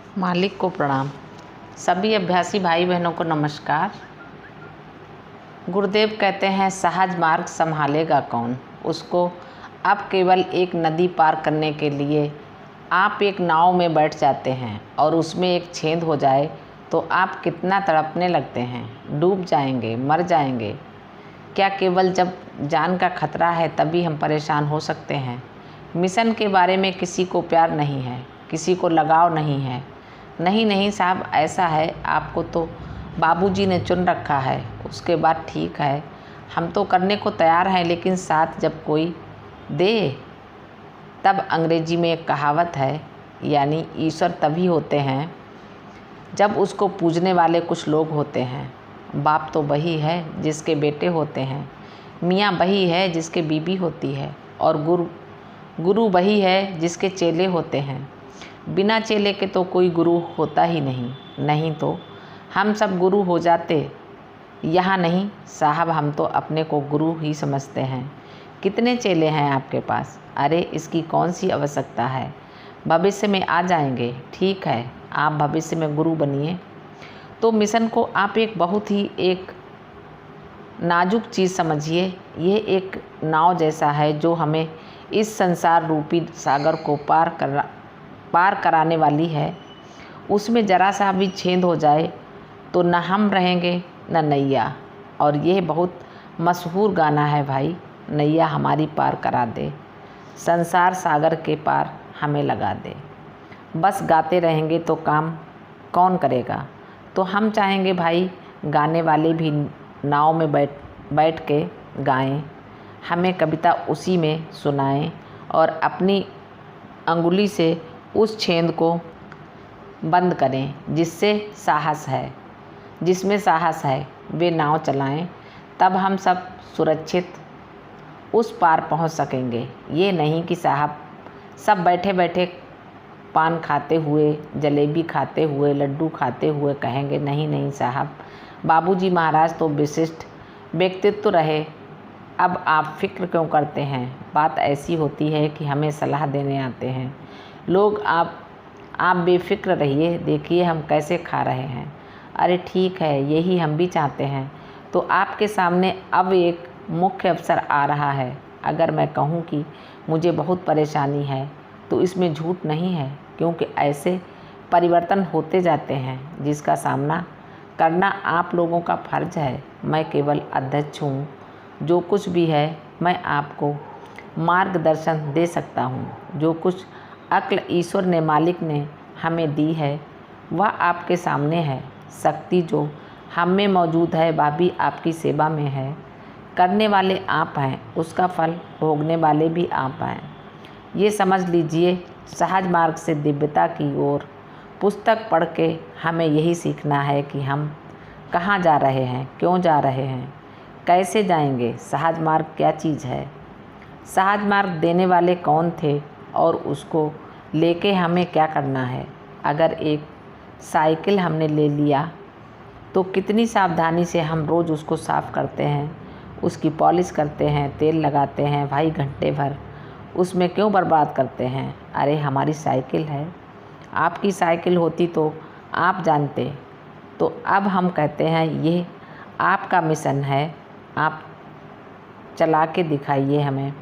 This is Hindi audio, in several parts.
मालिक को प्रणाम। सभी अभ्यासी भाई बहनों को नमस्कार। गुरुदेव कहते हैं, सहज मार्ग संभालेगा कौन। उसको अब केवल एक नदी पार करने के लिए आप एक नाव में बैठ जाते हैं और उसमें एक छेद हो जाए तो आप कितना तड़पने लगते हैं, डूब जाएंगे, मर जाएंगे। क्या केवल जब जान का खतरा है तभी हम परेशान हो सकते हैं? मिशन के बारे में किसी को प्यार नहीं है, किसी को लगाव नहीं है। नहीं नहीं साहब, ऐसा है, आपको तो बाबूजी ने चुन रखा है, उसके बाद ठीक है, हम तो करने को तैयार हैं, लेकिन साथ जब कोई दे। तब अंग्रेजी में एक कहावत है, यानी ईश्वर तभी होते हैं जब उसको पूजने वाले कुछ लोग होते हैं। बाप तो वही है जिसके बेटे होते हैं, मियाँ वही है जिसके बीबी होती है, और गुरु वही है जिसके चेले होते हैं। बिना चेले के तो कोई गुरु होता ही नहीं। नहीं तो हम सब गुरु हो जाते। यहाँ नहीं साहब, हम तो अपने को गुरु ही समझते हैं। कितने चेले हैं आपके पास? अरे इसकी कौन सी आवश्यकता है, भविष्य में आ जाएंगे। ठीक है, आप भविष्य में गुरु बनिए। तो मिशन को आप एक बहुत ही एक नाजुक चीज़ समझिए। ये एक नाव जैसा है जो हमें इस संसार रूपी सागर को पार कराने वाली है। उसमें ज़रा सा भी छेद हो जाए तो न हम रहेंगे न नैया। और यह बहुत मशहूर गाना है भाई, नैया हमारी पार करा दे, संसार सागर के पार हमें लगा दे। बस गाते रहेंगे तो काम कौन करेगा? तो हम चाहेंगे भाई गाने वाले भी नाव में बैठ के गाएं, हमें कविता उसी में सुनाएं और अपनी अंगुली से उस छेद को बंद करें जिसमें साहस है वे नाव चलाएं। तब हम सब सुरक्षित उस पार पहुंच सकेंगे। ये नहीं कि साहब सब बैठे बैठे पान खाते हुए, जलेबी खाते हुए, लड्डू खाते हुए कहेंगे नहीं नहीं साहब, बाबूजी महाराज तो विशिष्ट व्यक्तित्व रहे, अब आप फिक्र क्यों करते हैं? बात ऐसी होती है कि हमें सलाह देने आते हैं लोग, आप बेफिक्र रहिए, देखिए हम कैसे खा रहे हैं। अरे ठीक है, यही हम भी चाहते हैं। तो आपके सामने अब एक मुख्य अवसर आ रहा है। अगर मैं कहूँ कि मुझे बहुत परेशानी है तो इसमें झूठ नहीं है, क्योंकि ऐसे परिवर्तन होते जाते हैं जिसका सामना करना आप लोगों का फर्ज है। मैं केवल अध्यक्ष हूँ, जो कुछ भी है मैं आपको मार्गदर्शन दे सकता हूँ। जो कुछ अक्ल ईश्वर ने, मालिक ने हमें दी है वह आपके सामने है। शक्ति जो हम में मौजूद है वह भी आपकी सेवा में है। करने वाले आप हैं, उसका फल भोगने वाले भी आप हैं। ये समझ लीजिए, सहज मार्ग से दिव्यता की ओर पुस्तक पढ़ के हमें यही सीखना है कि हम कहाँ जा रहे हैं, क्यों जा रहे हैं, कैसे जाएंगे, सहज मार्ग क्या चीज़ है, सहज मार्ग देने वाले कौन थे और उसको लेके हमें क्या करना है। अगर एक साइकिल हमने ले लिया तो कितनी सावधानी से हम रोज़ उसको साफ़ करते हैं, उसकी पॉलिश करते हैं, तेल लगाते हैं भाई, घंटे भर उसमें क्यों बर्बाद करते हैं? अरे हमारी साइकिल है, आपकी साइकिल होती तो आप जानते। तो अब हम कहते हैं ये आपका मिशन है, आप चला के दिखाइए हमें।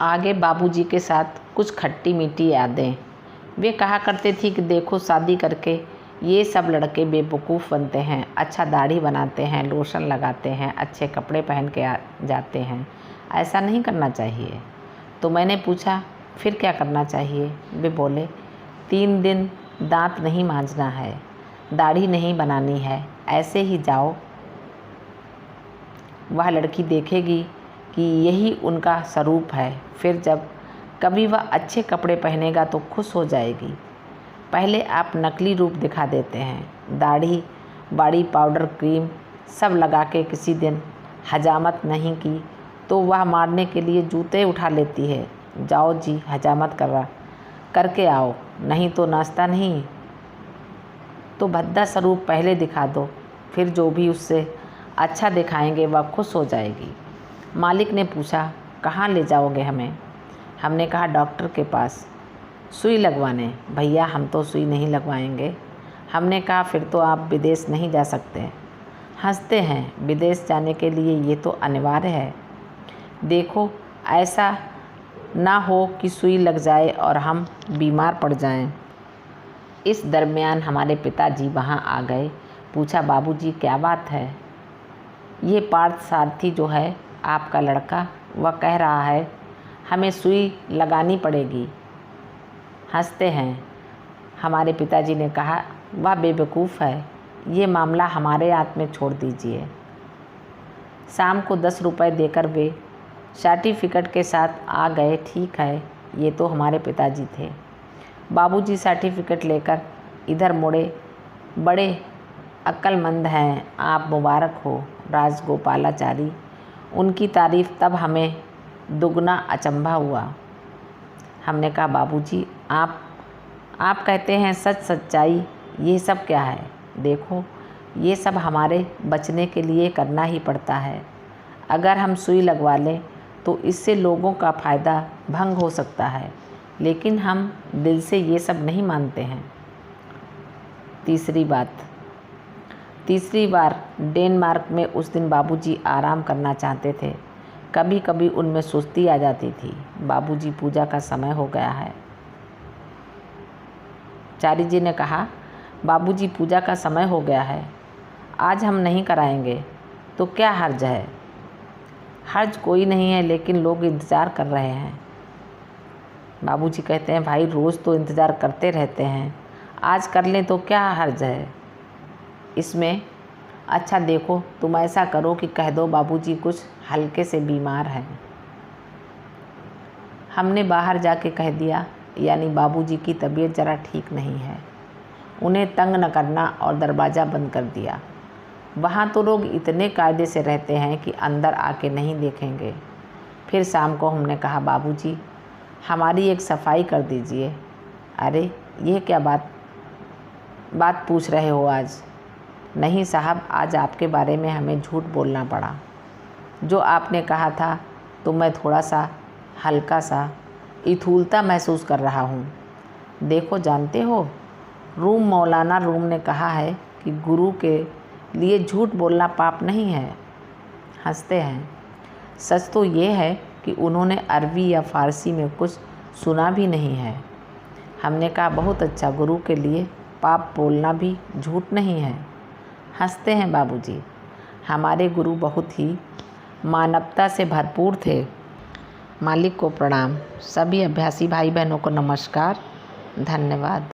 आगे बाबूजी के साथ कुछ खट्टी मीठी यादें। वे कहा करते थी कि देखो शादी करके ये सब लड़के बेवकूफ़ बनते हैं, अच्छा दाढ़ी बनाते हैं, लोशन लगाते हैं, अच्छे कपड़े पहन के जाते हैं, ऐसा नहीं करना चाहिए। तो मैंने पूछा फिर क्या करना चाहिए? वे बोले 3 दिन दांत नहीं मांजना है, दाढ़ी नहीं बनानी है, ऐसे ही जाओ। वह लड़की देखेगी कि यही उनका स्वरूप है, फिर जब कभी वह अच्छे कपड़े पहनेगा तो खुश हो जाएगी। पहले आप नकली रूप दिखा देते हैं, दाढ़ी बाड़ी पाउडर क्रीम सब लगा के किसी दिन हजामत नहीं की तो वह मारने के लिए जूते उठा लेती है। जाओ जी, हजामत करके आओ, नहीं तो नाश्ता नहीं। तो भद्दा स्वरूप पहले दिखा दो, फिर जो भी उससे अच्छा दिखाएंगे वह खुश हो जाएगी। मालिक ने पूछा कहाँ ले जाओगे हमें? हमने कहा डॉक्टर के पास सुई लगवाने। भैया हम तो सुई नहीं लगवाएंगे। हमने कहा फिर तो आप विदेश नहीं जा सकते। हंसते हैं, विदेश जाने के लिए ये तो अनिवार्य है। देखो ऐसा ना हो कि सुई लग जाए और हम बीमार पड़ जाएं। इस दरमियान हमारे पिताजी वहाँ आ गए। पूछा बाबूजी क्या बात है? ये पार्थ सारथी जो है आपका लड़का, वह कह रहा है हमें सुई लगानी पड़ेगी। हंसते हैं। हमारे पिताजी ने कहा वह बेवकूफ़ है, ये मामला हमारे हाथ में छोड़ दीजिए। शाम को 10 रुपये देकर वे सर्टिफिकेट के साथ आ गए। ठीक है, ये तो हमारे पिताजी थे। बाबूजी सर्टिफिकेट लेकर इधर मुड़े। बड़े अक्लमंद हैं आप, मुबारक हो राजगोपालाचारी। उनकी तारीफ़ तब हमें दुगना अचंभा हुआ। हमने कहा बाबूजी आप कहते हैं सच सच्चाई, ये सब क्या है? देखो ये सब हमारे बचने के लिए करना ही पड़ता है। अगर हम सुई लगवा लें तो इससे लोगों का फ़ायदा भंग हो सकता है, लेकिन हम दिल से ये सब नहीं मानते हैं। तीसरी बार डेनमार्क में उस दिन बाबूजी आराम करना चाहते थे। कभी कभी उनमें सुस्ती आ जाती थी। बाबूजी पूजा का समय हो गया है। चारी जी ने कहा बाबूजी पूजा का समय हो गया है, आज हम नहीं कराएंगे तो क्या हर्ज है? हर्ज कोई नहीं है, लेकिन लोग इंतज़ार कर रहे हैं। बाबूजी कहते हैं भाई रोज़ तो इंतज़ार करते रहते हैं, आज कर लें तो क्या हर्ज है इसमें? अच्छा देखो तुम ऐसा करो कि कह दो बाबूजी कुछ हल्के से बीमार हैं। हमने बाहर जाके कह दिया, यानी बाबूजी की तबीयत ज़रा ठीक नहीं है, उन्हें तंग न करना, और दरवाज़ा बंद कर दिया। वहाँ तो लोग इतने कायदे से रहते हैं कि अंदर आके नहीं देखेंगे। फिर शाम को हमने कहा बाबूजी हमारी एक सफाई कर दीजिए। अरे ये क्या बात पूछ रहे हो आज? नहीं साहब, आज आपके बारे में हमें झूठ बोलना पड़ा। जो आपने कहा था तो मैं थोड़ा सा हल्का सा इथूलता महसूस कर रहा हूँ। देखो जानते हो मौलाना रूम ने कहा है कि गुरु के लिए झूठ बोलना पाप नहीं है। हंसते हैं। सच तो ये है कि उन्होंने अरबी या फ़ारसी में कुछ सुना भी नहीं है। हमने कहा बहुत अच्छा, गुरु के लिए पाप बोलना भी झूठ नहीं है। हंसते हैं बाबूजी। हमारे गुरु बहुत ही मानवता से भरपूर थे। मालिक को प्रणाम। सभी अभ्यासी भाई बहनों को नमस्कार। धन्यवाद।